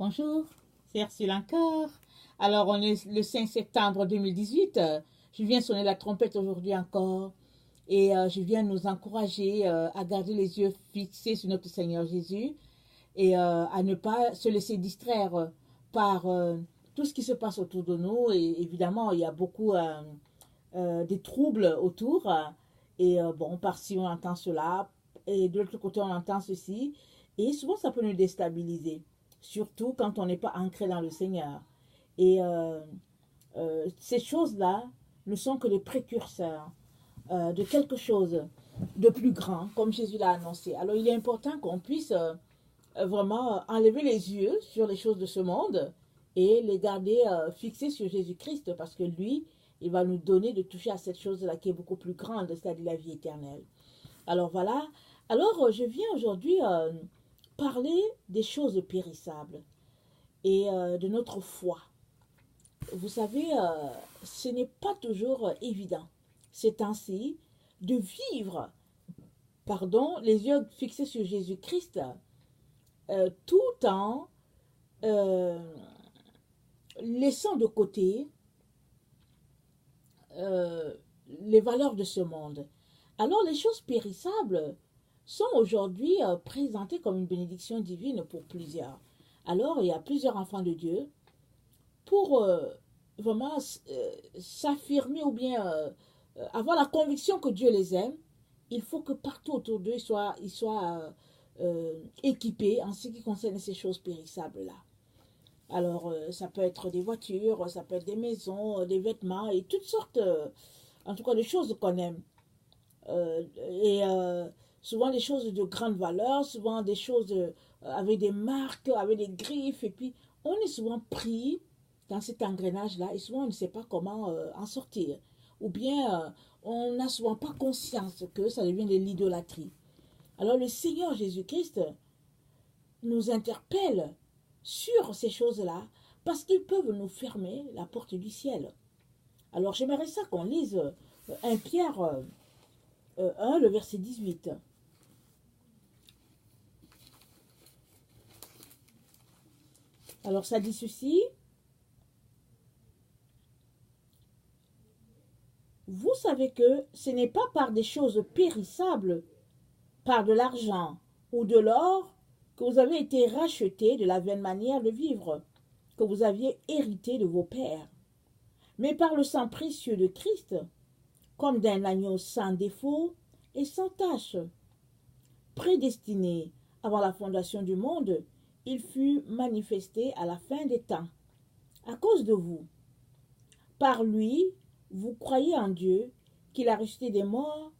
Bonjour, c'est Ursule encore. Alors, on est le 5 septembre 2018. Je viens sonner la trompette aujourd'hui encore et je viens nous encourager à garder les yeux fixés sur notre Seigneur Jésus et à ne pas se laisser distraire par tout ce qui se passe autour de nous. Et évidemment, il y a beaucoup des troubles autour. Et bon, par-ci, on entend cela et de l'autre côté, on entend ceci. Et souvent, ça peut nous déstabiliser, surtout quand on n'est pas ancré dans le Seigneur. Et ces choses-là ne sont que des précurseurs de quelque chose de plus grand, comme Jésus l'a annoncé. Alors, il est important qu'on puisse vraiment enlever les yeux sur les choses de ce monde et les garder fixés sur Jésus-Christ, parce que lui, il va nous donner de toucher à cette chose-là qui est beaucoup plus grande, c'est-à-dire la vie éternelle. Alors voilà. Alors, je viens aujourd'hui parler des choses périssables et de notre foi. Vous savez, ce n'est pas toujours évident ces temps-ci de vivre, pardon, les yeux fixés sur Jésus-Christ, tout en laissant de côté les valeurs de ce monde. Alors, les choses périssables sont aujourd'hui présentées comme une bénédiction divine pour plusieurs. Alors, il y a plusieurs enfants de Dieu pour vraiment s'affirmer ou bien avoir la conviction que Dieu les aime. Il faut que partout autour d'eux, ils soient équipés en ce qui concerne ces choses périssables-là. Alors, ça peut être des voitures, ça peut être des maisons, des vêtements et toutes sortes, en tout cas, de choses qu'on aime. Et souvent des choses de grande valeur, souvent des choses avec des marques, avec des griffes. Et puis, on est souvent pris dans cet engrenage-là et souvent on ne sait pas comment en sortir. Ou bien, on n'a souvent pas conscience que ça devient de l'idolâtrie. Alors, le Seigneur Jésus-Christ nous interpelle sur ces choses-là parce qu'ils peuvent nous fermer la porte du ciel. Alors, j'aimerais ça qu'on lise 1 Pierre 1, le verset 18. Alors, ça dit ceci. Vous savez que ce n'est pas par des choses périssables, par de l'argent ou de l'or, que vous avez été rachetés de la vaine manière de vivre que vous aviez hérité de vos pères, mais par le sang précieux de Christ, comme d'un agneau sans défaut et sans tache. Prédestiné avant la fondation du monde, il fut manifesté à la fin des temps, à cause de vous. Par lui, vous croyez en Dieu, qu'il a ressuscité des morts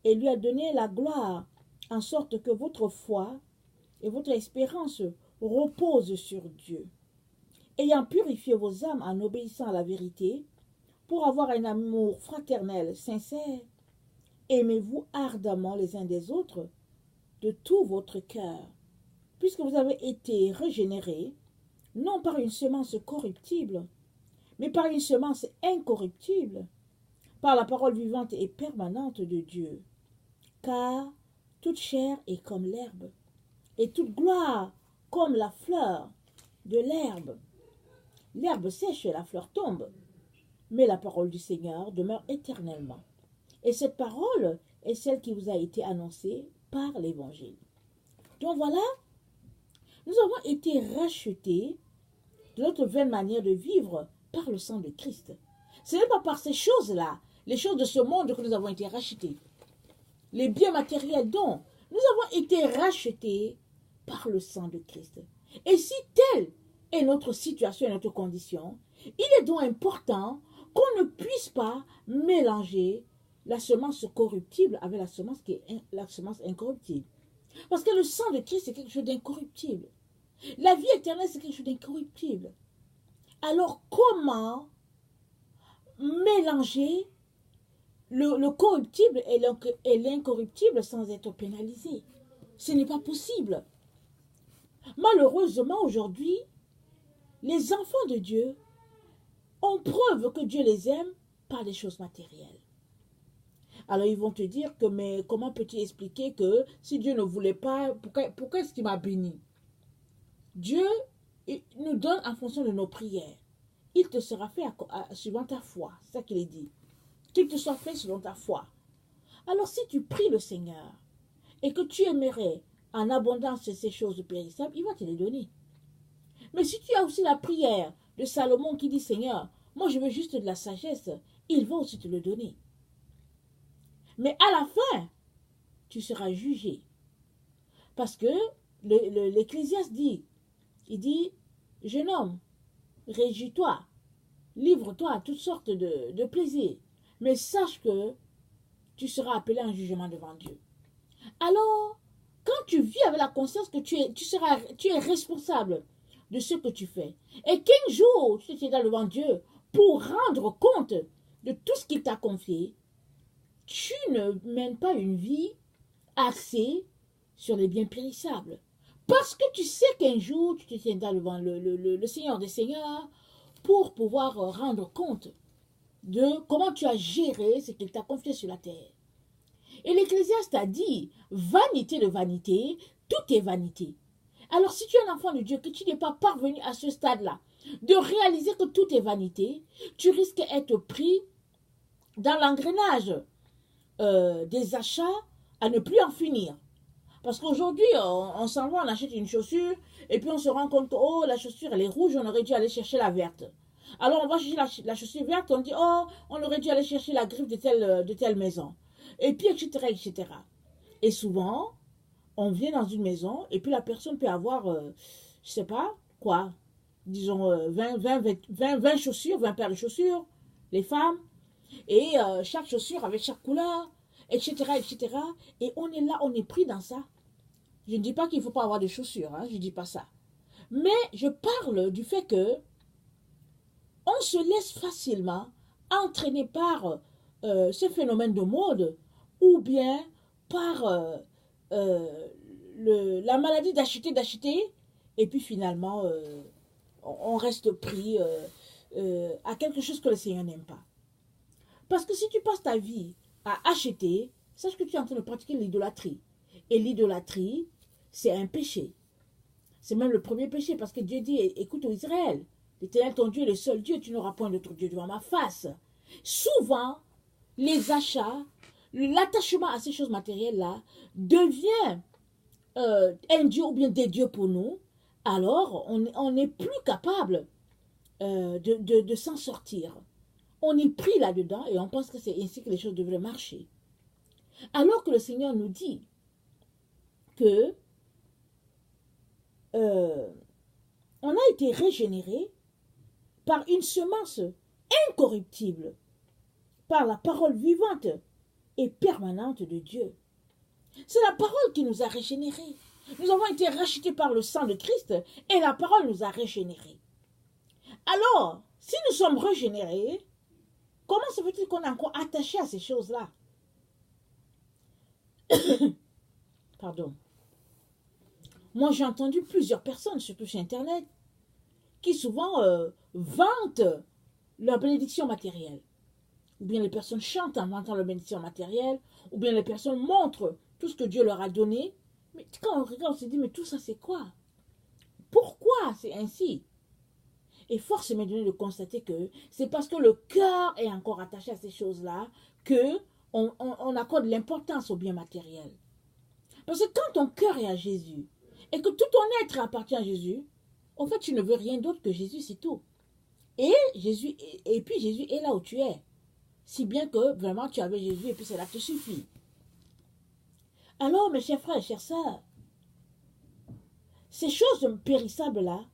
et lui a donné la gloire, en sorte que votre foi et votre espérance reposent sur Dieu. Ayant purifié vos âmes en obéissant à la vérité, pour avoir un amour fraternel sincère, aimez-vous ardemment les uns des autres de tout votre cœur, puisque vous avez été régénérés, non par une semence corruptible, mais par une semence incorruptible, par la parole vivante et permanente de Dieu. Car toute chair est comme l'herbe, et toute gloire comme la fleur de l'herbe. L'herbe sèche et la fleur tombe, mais la parole du Seigneur demeure éternellement. Et cette parole est celle qui vous a été annoncée par l'Évangile. Donc voilà, nous avons été rachetés de notre vaine manière de vivre par le sang de Christ. Ce n'est pas par ces choses-là, les choses de ce monde, que nous avons été rachetés. Les biens matériels dont nous avons été rachetés par le sang de Christ. Et si telle est notre situation et notre condition, il est donc important qu'on ne puisse pas mélanger la semence corruptible avec la semence incorruptible. Parce que le sang de Christ, c'est quelque chose d'incorruptible. La vie éternelle, c'est quelque chose d'incorruptible. Alors, comment mélanger le corruptible et l'incorruptible sans être pénalisé? Ce n'est pas possible. Malheureusement, aujourd'hui, les enfants de Dieu ont preuve que Dieu les aime par des choses matérielles. Alors ils vont te dire que, mais comment peux-tu expliquer que si Dieu ne voulait pas, pourquoi est-ce qu'il m'a béni? Dieu, nous donne en fonction de nos prières. Il te sera fait suivant ta foi. C'est ça qu'il est dit. Qu'il te soit fait selon ta foi. Alors si tu pries le Seigneur et que tu aimerais en abondance ces choses périssables, il va te les donner. Mais si tu as aussi la prière de Salomon qui dit, Seigneur, moi je veux juste de la sagesse, il va aussi te le donner. Mais à la fin, tu seras jugé. Parce que l'Ecclésiaste dit, il dit, jeune homme, réjouis-toi, livre-toi à toutes sortes de plaisirs, mais sache que tu seras appelé à un jugement devant Dieu. Alors, quand tu vis avec la conscience que tu es responsable de ce que tu fais, et qu'un jour tu te tiendras devant Dieu pour rendre compte de tout ce qu'il t'a confié, tu ne mènes pas une vie axée sur les biens périssables. Parce que tu sais qu'un jour tu te tiendras devant le Seigneur des Seigneurs pour pouvoir rendre compte de comment tu as géré ce qu'il t'a confié sur la terre. Et l'Ecclésiaste a dit, vanité de vanité, tout est vanité. Alors si tu es un enfant de Dieu, que tu n'es pas parvenu à ce stade-là, de réaliser que tout est vanité, tu risques d'être pris dans l'engrenage des achats à ne plus en finir. Parce qu'aujourd'hui, on s'en va, on achète une chaussure, et puis on se rend compte, oh, la chaussure, elle est rouge, on aurait dû aller chercher la verte. Alors on va chercher la chaussure verte, on dit, oh, on aurait dû aller chercher la griffe de telle maison. Et puis, etc., etc. Et souvent, on vient dans une maison, et puis la personne peut avoir, je sais pas, quoi, disons 20 chaussures, 20 paires de chaussures, les femmes, et chaque chaussure avec chaque couleur, etc., etc. Et on est là, on est pris dans ça. Je ne dis pas qu'il ne faut pas avoir de chaussures, hein, je ne dis pas ça. Mais je parle du fait que on se laisse facilement entraîner par ce phénomène de mode ou bien par la maladie d'acheter, et puis finalement, on reste pris à quelque chose que le Seigneur n'aime pas. Parce que si tu passes ta vie à acheter, sache que tu es en train de pratiquer l'idolâtrie. Et l'idolâtrie, c'est un péché. C'est même le premier péché, parce que Dieu dit, écoute, Israël, l'Éternel ton Dieu est le seul Dieu, tu n'auras point d'autre Dieu devant ma face. Souvent, les achats, l'attachement à ces choses matérielles-là devient un Dieu ou bien des dieux pour nous. Alors, on n'est plus capable de s'en sortir. On est pris là-dedans et on pense que c'est ainsi que les choses devraient marcher. Alors que le Seigneur nous dit que on a été régénéré par une semence incorruptible, par la parole vivante et permanente de Dieu. C'est la parole qui nous a régénérés. Nous avons été rachetés par le sang de Christ et la parole nous a régénérés. Alors, si nous sommes régénérés, comment se fait-il qu'on est encore attaché à ces choses-là? Pardon. Moi, j'ai entendu plusieurs personnes, surtout sur Internet, qui souvent vantent leur bénédiction matérielle. Ou bien les personnes chantent en vantant leur bénédiction matérielle, ou bien les personnes montrent tout ce que Dieu leur a donné. Mais quand on regarde, on se dit, mais tout ça, c'est quoi? Pourquoi c'est ainsi? Et force m'est donnée de constater que c'est parce que le cœur est encore attaché à ces choses-là que on accorde l'importance au bien matériel. Parce que quand ton cœur est à Jésus et que tout ton être appartient à Jésus, en fait, tu ne veux rien d'autre que Jésus, c'est tout. Et puis Jésus est là où tu es. Si bien que vraiment tu avais Jésus et puis cela te suffit. Alors, mes chers frères et chères sœurs, ces choses périssables-là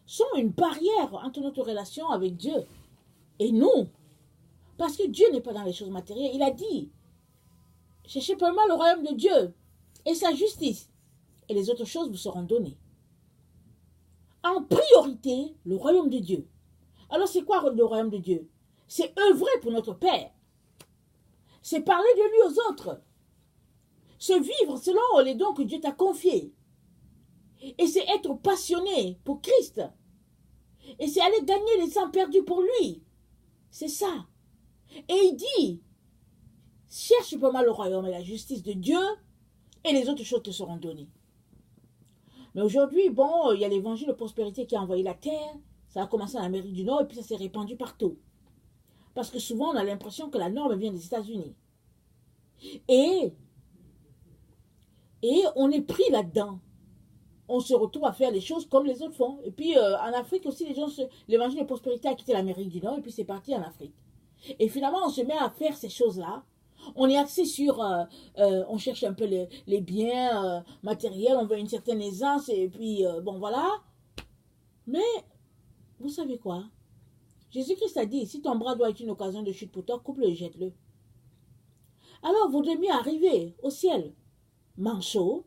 sont une barrière entre notre relation avec Dieu et nous. Parce que Dieu n'est pas dans les choses matérielles. Il a dit, cherchez premièrement le royaume de Dieu et sa justice, et les autres choses vous seront données. En priorité, le royaume de Dieu. Alors c'est quoi le royaume de Dieu? C'est œuvrer pour notre Père. C'est parler de lui aux autres. Se vivre selon les dons que Dieu t'a confiés. Et c'est être passionné pour Christ. Et c'est aller gagner les âmes perdues pour lui. C'est ça. Et il dit, cherche pas mal le royaume et la justice de Dieu, et les autres choses te seront données. Mais aujourd'hui, bon, il y a l'évangile de prospérité qui a envahi la terre. Ça a commencé en Amérique du Nord et puis ça s'est répandu partout. Parce que souvent, on a l'impression que la norme vient des États-Unis. Et, et on est pris là-dedans. On se retrouve à faire les choses comme les autres font. Et puis, en Afrique aussi, l'évangile de prospérité a quitté l'Amérique du Nord et puis c'est parti en Afrique. Et finalement, on se met à faire ces choses-là. On est axé sur, on cherche un peu les biens matériels, on veut une certaine aisance, et puis, bon, voilà. Mais, vous savez quoi? Jésus-Christ a dit, si ton bras doit être une occasion de chute pour toi, coupe-le et jette-le. Alors, vaudrait mieux arriver au ciel manchot,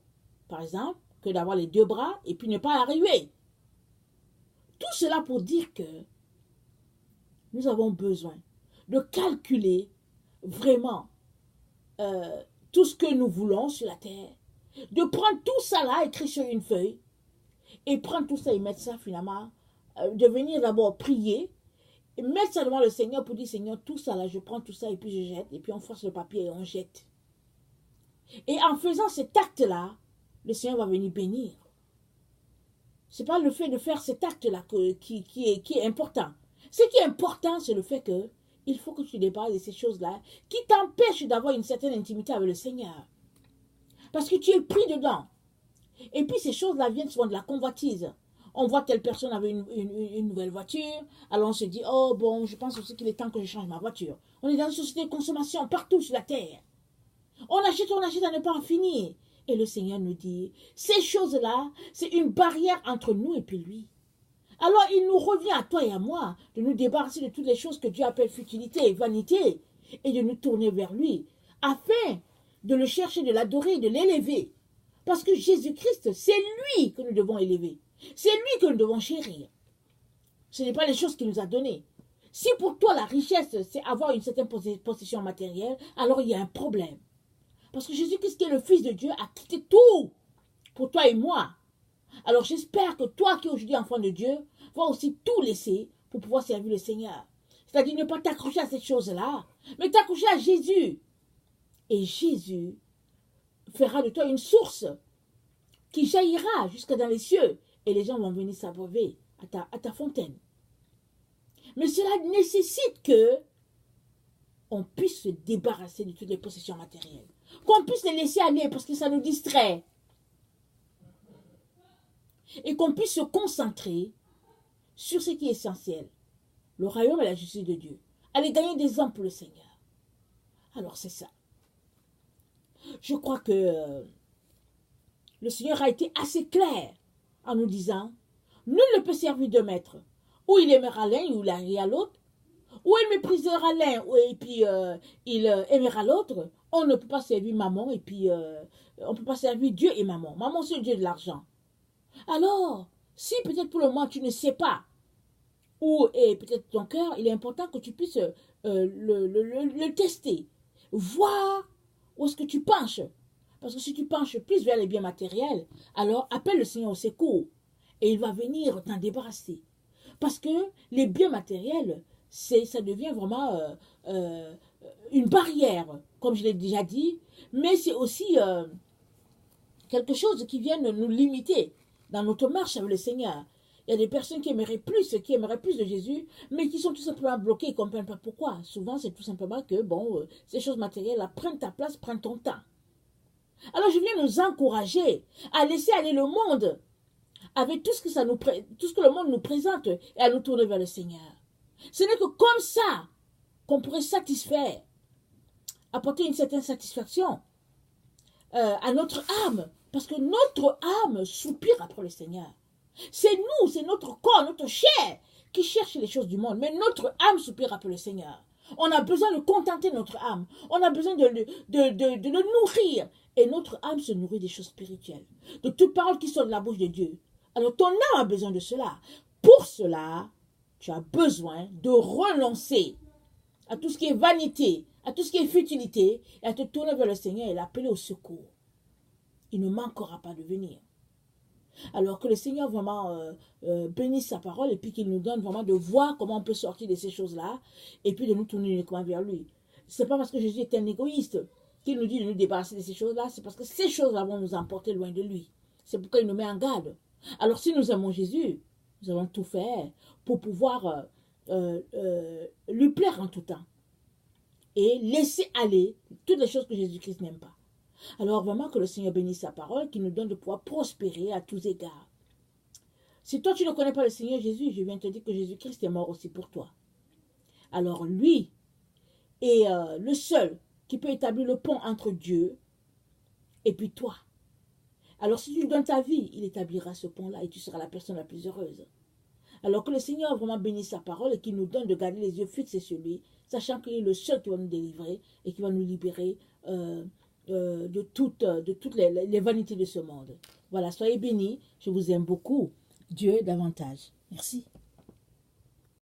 par exemple, que d'avoir les deux bras et puis ne pas arriver. Tout cela pour dire que nous avons besoin de calculer vraiment tout ce que nous voulons sur la terre, de prendre tout ça là, écrit sur une feuille, et prendre tout ça et mettre ça finalement, de venir d'abord prier, et mettre ça devant le Seigneur pour dire, Seigneur, tout ça là, je prends tout ça et puis je jette, et puis on force le papier et on jette. Et en faisant cet acte-là, le Seigneur va venir bénir. Ce n'est pas le fait de faire cet acte-là qui est important. Ce qui est important, c'est le fait que il faut que tu débarrasses de ces choses-là qui t'empêchent d'avoir une certaine intimité avec le Seigneur. Parce que tu es pris dedans. Et puis ces choses-là viennent souvent de la convoitise. On voit telle personne avait une nouvelle voiture, alors on se dit, oh bon, je pense aussi qu'il est temps que je change ma voiture. On est dans une société de consommation partout sur la terre. On achète à ne pas en finir. Et le Seigneur nous dit, ces choses-là, c'est une barrière entre nous et puis lui. Alors il nous revient à toi et à moi de nous débarrasser de toutes les choses que Dieu appelle futilité et vanité et de nous tourner vers lui afin de le chercher, de l'adorer, de l'élever. Parce que Jésus-Christ, c'est lui que nous devons élever. C'est lui que nous devons chérir. Ce n'est pas les choses qu'il nous a données. Si pour toi la richesse, c'est avoir une certaine possession matérielle, alors il y a un problème. Parce que Jésus-Christ, qui est le Fils de Dieu, a quitté tout pour toi et moi. Alors j'espère que toi qui es aujourd'hui enfant de Dieu, vas aussi tout laisser pour pouvoir servir le Seigneur. C'est-à-dire ne pas t'accrocher à cette chose-là, mais t'accrocher à Jésus. Et Jésus fera de toi une source qui jaillira jusque dans les cieux. Et les gens vont venir s'abreuver à ta fontaine. Mais cela nécessite que on puisse se débarrasser de toutes les possessions matérielles. Qu'on puisse les laisser aller parce que ça nous distrait. Et qu'on puisse se concentrer sur ce qui est essentiel. Le royaume et la justice de Dieu. Aller gagner des hommes pour le Seigneur. Alors c'est ça. Je crois que le Seigneur a été assez clair en nous disant, nul ne peut servir de maître. Ou il aimera l'un ou il haïra l'autre. Ou il méprisera l'un et puis il aimera l'autre. On ne peut pas servir maman et puis on ne peut pas servir Dieu et maman. Maman, c'est Dieu de l'argent. Alors, si peut-être pour le moment tu ne sais pas, ou et peut-être ton cœur, il est important que tu puisses le tester. Voir où est-ce que tu penches. Parce que si tu penches plus vers les biens matériels, alors appelle le Seigneur au secours. Et il va venir t'en débarrasser. Parce que les biens matériels, ça devient vraiment une barrière, comme je l'ai déjà dit, mais c'est aussi quelque chose qui vient nous limiter dans notre marche avec le Seigneur. Il y a des personnes qui aimeraient plus de Jésus, mais qui sont tout simplement bloquées, ils ne comprennent pas pourquoi. Souvent, c'est tout simplement que, bon, ces choses matérielles-là prennent ta place, prennent ton temps. Alors, je viens nous encourager à laisser aller le monde avec tout ce que le monde nous présente et à nous tourner vers le Seigneur. Ce n'est que comme ça qu'on pourrait satisfaire, apporter une certaine satisfaction à notre âme. Parce que notre âme soupire après le Seigneur. C'est nous, c'est notre corps, notre chair qui cherche les choses du monde. Mais notre âme soupire après le Seigneur. On a besoin de contenter notre âme. On a besoin de le nourrir. Et notre âme se nourrit des choses spirituelles. De toutes paroles qui sortent de la bouche de Dieu. Alors ton âme a besoin de cela. Pour cela, tu as besoin de renoncer à tout ce qui est vanité, à tout ce qui est futilité, et à te tourner vers le Seigneur et l'appeler au secours. Il ne manquera pas de venir. Alors que le Seigneur vraiment bénisse sa parole et puis qu'il nous donne vraiment de voir comment on peut sortir de ces choses-là et puis de nous tourner uniquement vers lui. Ce n'est pas parce que Jésus est un égoïste qu'il nous dit de nous débarrasser de ces choses-là, c'est parce que ces choses-là vont nous emporter loin de lui. C'est pourquoi il nous met en garde. Alors si nous aimons Jésus, nous allons tout faire pour pouvoir lui plaire en tout temps. Et laisser aller toutes les choses que Jésus-Christ n'aime pas. Alors vraiment que le Seigneur bénisse sa parole, qui nous donne de pouvoir prospérer à tous égards. Si toi tu ne connais pas le Seigneur Jésus, je viens te dire que Jésus-Christ est mort aussi pour toi. Alors lui est le seul qui peut établir le pont entre Dieu et puis toi. Alors si tu lui donnes ta vie, il établira ce pont-là et tu seras la personne la plus heureuse. Alors que le Seigneur vraiment bénisse sa parole et qu'il nous donne de garder les yeux fixés sur lui, sachant qu'il est le seul qui va nous délivrer et qui va nous libérer de toutes les vanités de ce monde. Voilà, soyez bénis, je vous aime beaucoup. Dieu davantage. Merci.